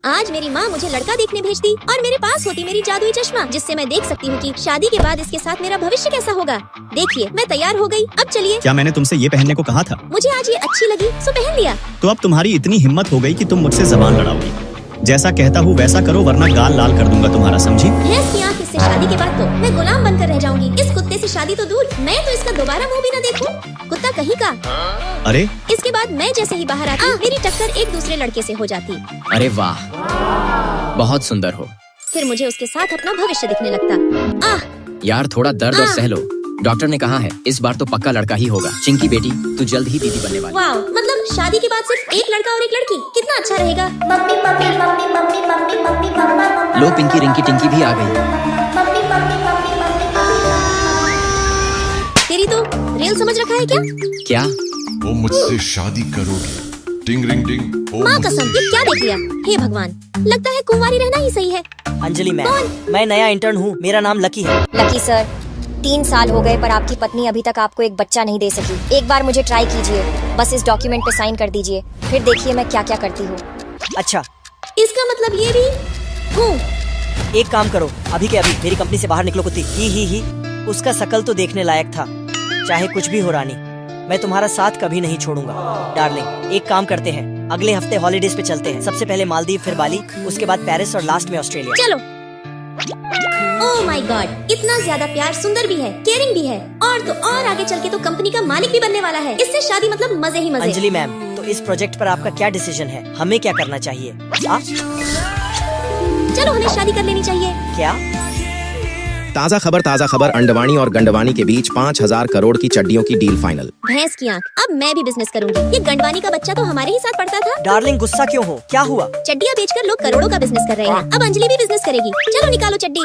आज मेरी माँ मुझे लड़का देखने भेजती और मेरे पास होती मेरी जादुई चश्मा, जिससे मैं देख सकती हूँ कि शादी के बाद इसके साथ मेरा भविष्य कैसा होगा। देखिए, मैं तैयार हो गई। अब चलिए। क्या मैंने तुमसे ये पहनने को कहा था? मुझे आज ये अच्छी लगी सो पहन लिया। तो अब तुम्हारी इतनी हिम्मत हो गई कि तुम मुझसे जबान लड़ाओगी। जैसा कहता हूँ वैसा करो, वरना गाल लाल कर दूंगा तुम्हारा, समझी? भैंस की आँख, इससे शादी के बाद तो मैं गुलाम बनकर रह जाऊंगी। इस कुत्ते से शादी तो दूर, मैं तो इसका दोबारा मुंह भी न देखूं। कुत्ता कहीं का। अरे इसके बाद मैं जैसे ही बाहर आती, मेरी टक्कर एक दूसरे लड़के से हो जाती। अरे वाह, बहुत सुंदर हो। फिर मुझे उसके साथ अपना भविष्य दिखने लगता। आह यार थोड़ा दर्द और सह लो। डॉक्टर ने कहा है इस बार तो पक्का लड़का ही होगा। चिंकी बेटी, तू जल्द ही दीदी बनने वाली। वाह, मतलब शादी के बाद सिर्फ एक लड़का और एक लड़की, कितना अच्छा रहेगा। लो पिंकी रिंकी टिंकी भी आ गई। तेरी तो रेल समझ रखा है क्या? क्या? वो मुझसे शादी करोगी? टिंग रिंग टिंग। ओ माँ कसम, ये क्या देख लिया? हे भगवान, लगता है कुंवारी रहना ही सही है। अंजलि मैम, मैं नया इंटर्न हूँ, मेरा नाम लकी है। लकी सर, 3 साल हो गए पर आपकी पत्नी अभी तक आपको एक बच्चा नहीं दे सकी। एक बार मुझे ट्राई कीजिए, बस इस डॉक्यूमेंट पे साइन कर दीजिए, फिर देखिए मैं क्या क्या करती हूँ। अच्छा, इसका मतलब ये भी हूँ। एक काम करो, अभी के अभी मेरी कंपनी से बाहर निकलो कुत्ती। ही उसका शकल तो देखने लायक था। चाहे कुछ भी हो रानी, मैं तुम्हारा साथ कभी नहीं छोड़ूंगा। डार्लिंग, एक काम करते हैं, अगले हफ्ते हॉलीडेज पे चलते हैं। सबसे पहले मालदीव, फिर बाली, उसके बाद पेरिस और लास्ट में ऑस्ट्रेलिया। चलो। ओह माय गॉड, इतना ज्यादा प्यार, सुंदर भी है, केयरिंग भी है, और तो और आगे चल के तो कंपनी का मालिक भी बनने वाला है। इससे शादी मतलब मजे ही मजे। अंजलि मैम, तो इस प्रोजेक्ट पर आपका क्या डिसीजन है? हमें क्या करना चाहिए? चलो, हमें शादी कर लेनी चाहिए। क्या? ताज़ा खबर अंडवाणी और गंडवानी के बीच 5,000 करोड़ की चड्डियों की डील फाइनल। भैंस की आंख, अब मैं भी बिजनेस करूंगी। ये गंडवानी का बच्चा तो हमारे ही साथ पढ़ता था। डार्लिंग, गुस्सा क्यों हो? क्या हुआ? चड्डियाँ बेचकर लोग करोड़ों का बिजनेस कर रहे हैं। अब अंजलि भी बिजनेस करेगी। चलो निकालो चड्डी।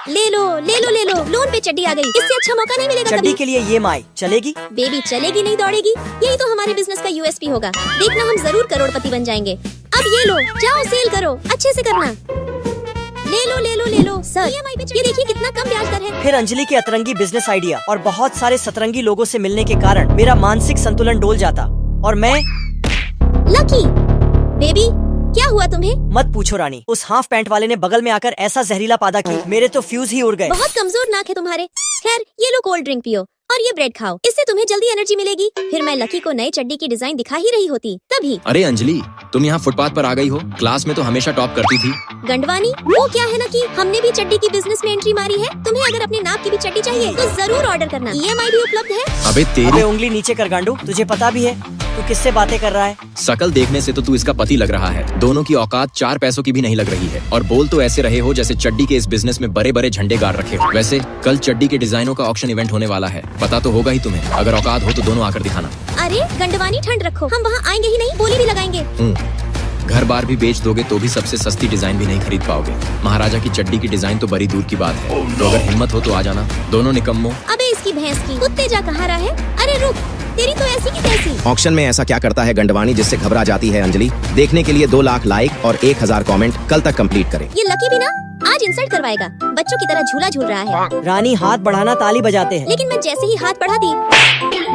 ले लो ले लो ले लो, लोन पे चड्डी आ गई। इससे अच्छा मौका नहीं मिलेगा चड्डी कभी। के लिए ये माई चलेगी? बेबी चलेगी नहीं दौड़ेगी। यही तो हमारे बिजनेस का यूएसपी होगा। देखना, हम जरूर करोड़पति बन जाएंगे। अब ये लो, जाओ सेल करो, अच्छे से करना। ले लो ले लो ले लो सर, ये देखिए कितना कम ब्याज दर है। फिर अंजलि के अतरंगी बिजनेस आइडिया और बहुत सारे सतरंगी लोगों से मिलने के कारण मेरा मानसिक संतुलन डोल जाता और मैं। लकी बेबी, क्या हुआ तुम्हें? मत पूछो रानी, उस हाफ पैंट वाले ने बगल में आकर ऐसा जहरीला पादा किया, मेरे तो फ्यूज ही उड़ गए। बहुत कमजोर नाक है तुम्हारे। खैर, ये लो कोल्ड ड्रिंक पियो और ये ब्रेड खाओ, इससे तुम्हें जल्दी एनर्जी मिलेगी। फिर मैं लकी को नई चड्डी की डिजाइन दिखा ही रही होती तभी। अरे अंजलि, तुम यहाँ फुटपाथ पर आ गई हो? क्लास में तो हमेशा टॉप करती थी। गंडवानी, वो क्या है ना कि हमने भी चड्डी की बिजनेस में एंट्री मारी है। तुम्हें अगर अपने नाप की भी चड्डी चाहिए तो जरूर ऑर्डर करना। EMI भी उपलब्ध है। अबे अबे तेरी उंगली नीचे कर गांडू, तुझे पता भी है तू किससे बातें कर रहा है? शकल देखने से तो तू इसका पति लग रहा है। दोनों की औकात 4 पैसों की भी नहीं लग रही है। और बोल तो ऐसे रहे हो जैसे चड्डी के इस बिजनेस में बड़े बड़े झंडे गाड़ रखे हो। वैसे कल चड्डी के डिजाइनों का ऑक्शन इवेंट होने वाला है, पता तो होगा ही तुम्हें। अगर औकात हो तो दोनों आकर दिखाना। अरे गंडवानी, ठंड रखो, हम वहाँ आएंगे ही नहीं, बोली भी लगाएंगे। घर बार भी बेच दोगे तो भी सबसे सस्ती डिजाइन भी नहीं खरीद पाओगे। महाराजा की चड्डी की डिजाइन तो बड़ी दूर की बात है। तो अगर हिम्मत हो तो आ जाना, दोनों निकम्मो। अबे इसकी भैंस की, कुत्ते जा कहाँ रहा है? अरे रुक, तेरी तो ऐसी की तैसी। ऑक्शन में ऐसा क्या करता है गंडवानी जिससे घबरा जाती है अंजलि? देखने के लिए 2 लाख लाइक और 1,000 कमेंट कल तक कंप्लीट करें। ये लकी भी ना आज इंसल्ट करवाएगा। बच्चों की तरह झूला झूल रहा है। रानी, हाथ बढ़ाना ताली बजाते हैं। लेकिन मैं जैसे ही हाथ बढ़ा दी,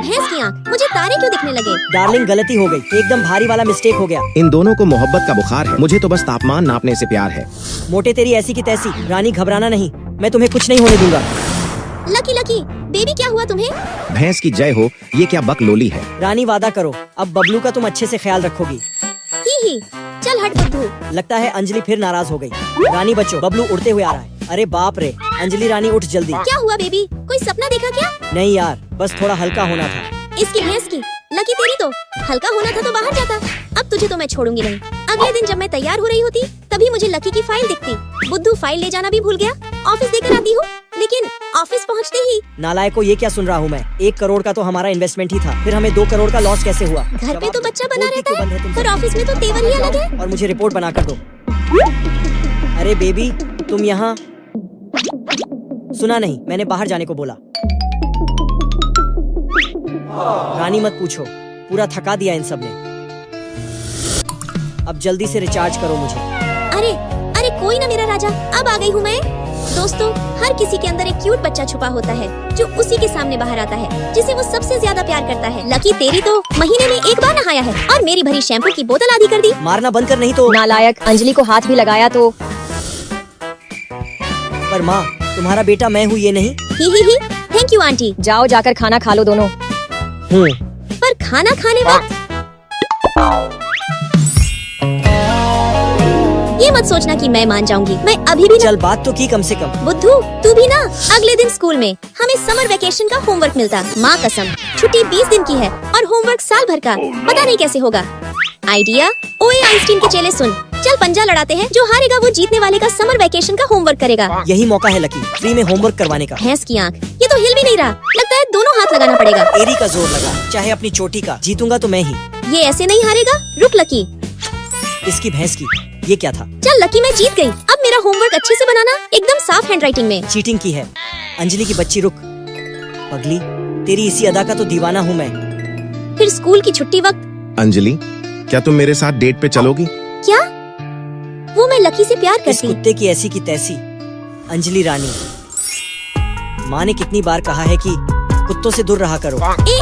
भैंस की आंख, मुझे तारे क्यों दिखने लगे? डार्लिंग, गलती हो गई, एकदम भारी वाला मिस्टेक हो गया। इन दोनों को मोहब्बत का बुखार है, मुझे तो बस तापमान नापने से प्यार है। मोटे तेरी ऐसी की तैसी। रानी घबराना नहीं, मैं तुम्हें कुछ नहीं होने दूंगा। लकी लकी बेबी, क्या हुआ तुम्हें? भैंस की जय हो, ये क्या बकलोली है? रानी, वादा करो अब बबलू का तुम अच्छे से ख्याल रखोगी। ही, चल हट बुद्धू। लगता है अंजलि फिर नाराज हो गई। रानी बच्चों, बबलू उड़ते हुए आ रहा है। अरे बाप रे, अंजलि रानी उठ जल्दी। क्या हुआ बेबी, कोई सपना देखा क्या? नहीं यार, बस थोड़ा हल्का होना था। इसकी भैंस की, लकी तेरी तो हल्का होना था तो बाहर जाता। अब तुझे तो मैं छोड़ूंगी नहीं। अगले दिन जब मैं तैयार हो रही होती तभी मुझे लकी की फाइल दिखती। बुद्धू फाइल ले जाना भी भूल गया। ऑफिस देकर आती हूँ, लेकिन ऑफिस पहुँचते ही। नालायको, ये क्या सुन रहा हूँ मैं? 1 करोड़ का तो हमारा इन्वेस्टमेंट ही था, फिर हमें 2 करोड़ का लॉस कैसे हुआ? घर पे तो बच्चा बना बोलती रहता क्यों बंद है, तुमसे? पर ऑफिस में तो तेवर ही अलग है। और मुझे रिपोर्ट बना कर दो। अरे बेबी, तुम यहाँ? सुना नहीं, मैंने बाहर जाने को बोला। रानी मत पूछो, पूरा थका दिया इन सब ने। अब जल्दी से रिचार्ज करो मुझे। अरे अरे कोई ना मेरा राजा, अब आ गई हूँ मैं। दोस्तों, हर किसी के अंदर एक क्यूट बच्चा छुपा होता है जो उसी के सामने बाहर आता है, जिसे वो सबसे ज्यादा प्यार करता है। लकी तेरी तो महीने में एक बार नहाया है और मेरी भरी शैम्पू की बोतल आधी कर दी। मारना बंद कर, नहीं तो। नालायक, अंजलि को हाथ भी लगाया तो। पर माँ, तुम्हारा बेटा मैं हूँ, ये नहीं। ही, थैंक यू आंटी। जाओ जाकर खाना खा लो दोनों। पर खाना खाने वक्त ये मत सोचना कि मैं मान जाऊंगी। मैं अभी भी चल, बात तो की कम से कम। बुद्धू, तू भी ना। अगले दिन स्कूल में हमें समर वेकेशन का होमवर्क मिलता। माँ कसम, छुट्टी 20 दिन की है और होमवर्क साल भर का। पता नहीं कैसे होगा। आइडिया, ओए आइंस्टीन के चेले सुन, चल पंजा लड़ाते हैं। जो हारेगा वो जीतने वाले का समर वेकेशन का होमवर्क करेगा। यही मौका है लकी, फ्री में होमवर्क करवाने का। भैंस की आँख, ये तो हिल भी नहीं रहा। लगता है दोनों हाथ लगाना पड़ेगा। एरी का जोर लगा, चाहे अपनी चोटी का। जीतूंगा तो मैं ही। ये ऐसे नहीं हारेगा। रुक लकी। इसकी भैंस की, ये क्या था? चल लकी, मैं जीत गई। अब मेरा होमवर्क अच्छे से बनाना, एकदम साफ हैंडराइटिंग में। चीटिंग की है अंजलि की बच्ची। रुक पगली, तेरी इसी अदा का तो दीवाना हूँ मैं। फिर स्कूल की छुट्टी वक्त। अंजलि, क्या तुम मेरे साथ डेट पे चलोगी? क्या? वो मैं लकी से प्यार इस करती। कुत्ते की ऐसी की तैसी। अंजलि रानी, माँ ने कितनी बार कहा है कि कुत्तों से दूर रहा करो। ए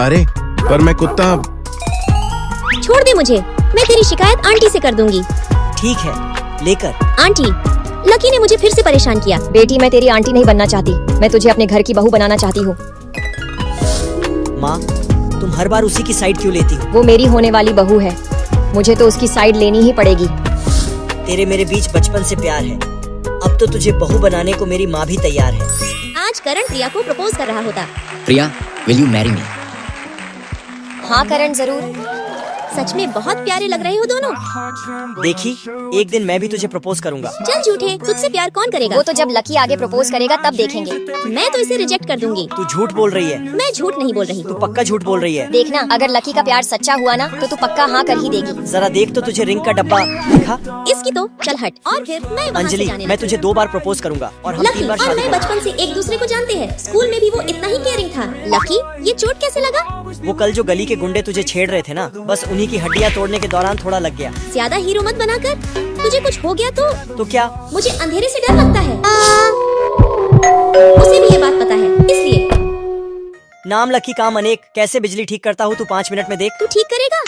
अरे, पर मैं कुत्ता। छोड़ दे मुझे, मैं तेरी शिकायत आंटी से कर दूंगी। ठीक है, लेकर। आंटी, लकी ने मुझे फिर से परेशान किया। बेटी, मैं तेरी आंटी नहीं बनना चाहती। मैं तुझे अपने घर की बहू बनाना चाहती हूँ। माँ, तुम हर बार उसी की साइड क्यों लेती हो? वो मेरी होने वाली बहू है, मुझे तो उसकी साइड लेनी ही पड़ेगी। तेरे मेरे बीच बचपन से प्यार है। अब तो तुझे बहू बनाने को मेरी माँ भी तैयार है। आज करण प्रिया को प्रपोज कर रहा होता। प्रिया, विल यू मैरी मी? हाँ करण, जरूर। सच में बहुत प्यारे लग रहे हो दोनों। देखी, एक दिन मैं भी तुझे प्रपोज करूंगा। चल झूठे, तुझसे प्यार कौन करेगा? वो तो जब लकी आगे प्रपोज करेगा तब देखेंगे। मैं तो इसे रिजेक्ट कर दूंगी। तू झूठ बोल रही है। मैं झूठ नहीं बोल रही। तू पक्का झूठ बोल रही है। देखना, अगर लकी का प्यार सच्चा हुआ ना तो तू पक्का हाँ कर ही देगी। जरा देख तो तुझे रिंग का डब्बा दिखा। इसकी तो चल हट। और फिर मैं वहाँ से अंजलि, जाने मैं लगी। तुझे 2 बार प्रपोज करूंगा और हम लकी 3 बार और शादी मैं करेंगे। बचपन से एक दूसरे को जानते हैं। स्कूल में भी वो इतना ही केयरिंग था। लकी, ये चोट कैसे लगा? वो कल जो गली के गुंडे तुझे छेड़ रहे थे ना, बस उन्हीं की हड्डियाँ तोड़ने के दौरान थोड़ा लग गया। ज्यादा हीरो मत बनाकर। तुझे कुछ हो गया तो क्या? मुझे अंधेरे से डर लगता है। उसे भी ये बात पता है, इसलिए। नाम लकी, काम अनेक। कैसे बिजली ठीक करता हूँ तू 5 मिनट में देख। तू ठीक करेगा?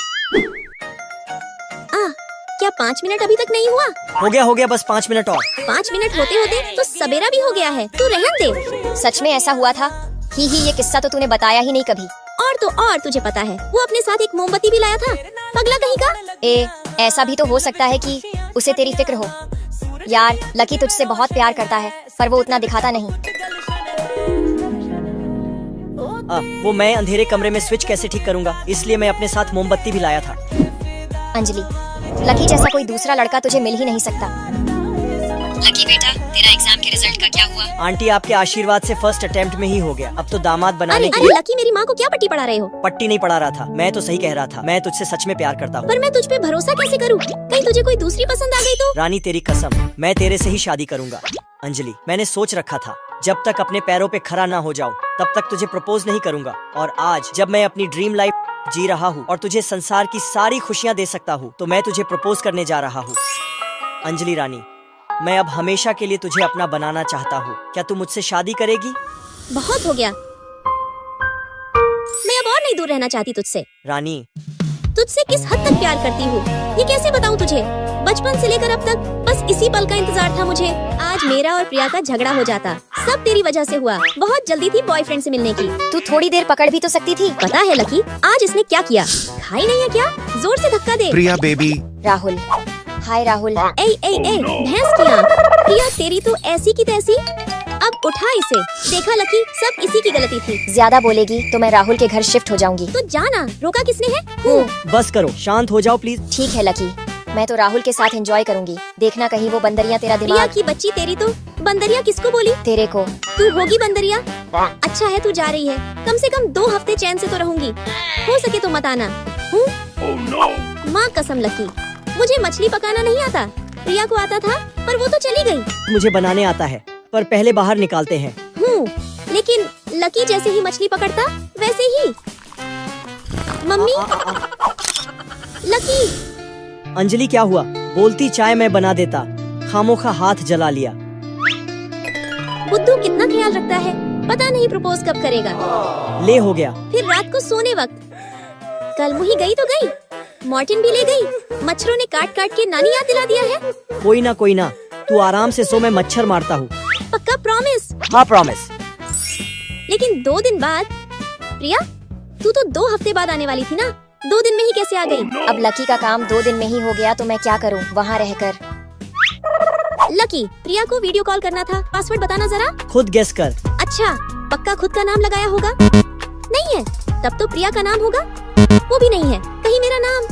क्या 5 मिनट अभी तक नहीं हुआ? हो गया, बस 5 मिनट और। 5 मिनट होते होते तो सवेरा भी हो गया है। तू रहन दे। सच में ऐसा हुआ था? ही, ये किस्सा तो तूने बताया ही नहीं कभी। और तो और तुझे पता है, वो अपने साथ एक मोमबत्ती भी लाया था। पगला कहीं का। ऐसा भी तो हो सकता है कि उसे तेरी फिक्र हो। यार, लकी तुझसे बहुत प्यार करता है, पर वो उतना दिखाता नहीं। वो मैं अंधेरे कमरे में स्विच कैसे ठीक करूंगा, इसलिए मैं अपने साथ मोमबत्ती भी लाया था। अंजलि, लकी जैसा कोई दूसरा लड़का तुझे मिल ही नहीं सकता। लकी बेटा, तेरा एग्जाम के रिजल्ट का क्या हुआ? आंटी, आपके आशीर्वाद से फर्स्ट अटेम्प्ट में ही हो गया। अब तो दामाद बनाने के अरे लिए। लकी, मेरी माँ को क्या पट्टी पढ़ा रहे हो? पट्टी नहीं पढ़ा रहा था, मैं तो सही कह रहा था। मैं तुझसे सच में प्यार करता हूँ। पर मैं तुझ पे भरोसा कैसे करूँ? कहीं तुझे कोई दूसरी पसंद आ गई तो? रानी, तेरी कसम, मैं तेरे से ही शादी करूंगा। अंजलि, मैंने सोच रखा था जब तक अपने पैरों पे खड़ा ना हो जाऊं तब तक तुझे प्रपोज नहीं करूंगा। और आज जब मैं अपनी ड्रीम लाइफ जी रहा हूँ और तुझे संसार की सारी खुशियाँ दे सकता हूँ, तो मैं तुझे प्रपोज करने जा रहा हूँ। अंजलि रानी, मैं अब हमेशा के लिए तुझे अपना बनाना चाहता हूँ। क्या तू मुझसे शादी करेगी? बहुत हो गया। मैं अब और नहीं दूर रहना चाहती तुझसे। रानी, तुझसे किस हद तक प्यार करती हूँ ये कैसे बताऊँ तुझे? बचपन से लेकर अब तक बस इसी पल का इंतजार था मुझे। आज मेरा और प्रिया का झगड़ा हो जाता, सब तेरी वजह से हुआ। बहुत जल्दी थी बॉयफ्रेंड से मिलने की। तू थोड़ी देर पकड़ भी तो सकती थी। पता है लकी, आज इसने क्या किया? खाई नहीं है क्या? जोर से धक्का दे। प्रिया बेबी। राहुल, हाय राहुल। ए भैंस की आँख। प्रिया तेरी तो ऐसी की तैसी। अब उठा इसे। देखा लकी, सब इसी की गलती थी। ज्यादा बोलेगी तो मैं राहुल के घर शिफ्ट हो जाऊंगी। तो जाना, रोका किसने है? बस करो, शांत हो जाओ प्लीज। ठीक है लकी, मैं तो राहुल के साथ एंजॉय करूंगी। देखना कहीं वो बंदरिया तेरा प्रिया दिमाग। की बच्ची तेरी तो बंदरिया किसको बोली? तेरे को। तू होगी बंदरिया। अच्छा है तू जा रही है, कम से कम 2 हफ्ते चैन से तो रहूंगी। हो सके तो मत आना। माँ कसम लकी, मुझे मछली पकाना नहीं आता। प्रिया को आता था पर वो तो चली गई। मुझे बनाने आता है, पर पहले बाहर निकालते हैं। लेकिन लकी जैसे ही मछली पकड़ता वैसे ही। Mummy, lucky. अंजलि, क्या हुआ? बोलती चाय मैं बना देता, खामोखा हाथ जला लिया। बुद्धू कितना ख्याल रखता है, पता नहीं प्रपोज कब करेगा। ले हो गया। फिर रात को सोने वक्त कल मुही गई तो गई, मॉर्टिन भी ले गई। मच्छरों ने काट काट के नानी याद दिला दिया है। कोई ना, तू आराम से सो, मैं मच्छर मारता हूँ। पक्का प्रॉमिस? हाँ प्रॉमिस। लेकिन 2 दिन बाद प्रिया, तू तो 2 हफ्ते बाद आने वाली थी ना, 2 दिन में ही कैसे आ गई? अब लकी का काम 2 दिन में ही हो गया तो मैं क्या करूं वहाँ रहकर। लकी, प्रिया को वीडियो कॉल करना था, पासवर्ड बताना जरा। खुद गेस कर। अच्छा, पक्का खुद का नाम लगाया होगा? नहीं है, तब तो प्रिया का नाम होगा। वो भी नहीं है, कहीं मेरा नाम।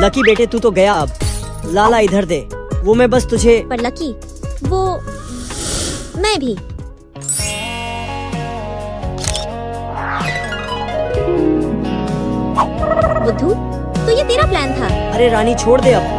लकी बेटे तू तो गया, अब लाला इधर दे, वो मैं बस तुझे। पर लकी, वो मैं भी। बुद्धू, तो ये तेरा प्लान था? अरे रानी छोड़ दे अब।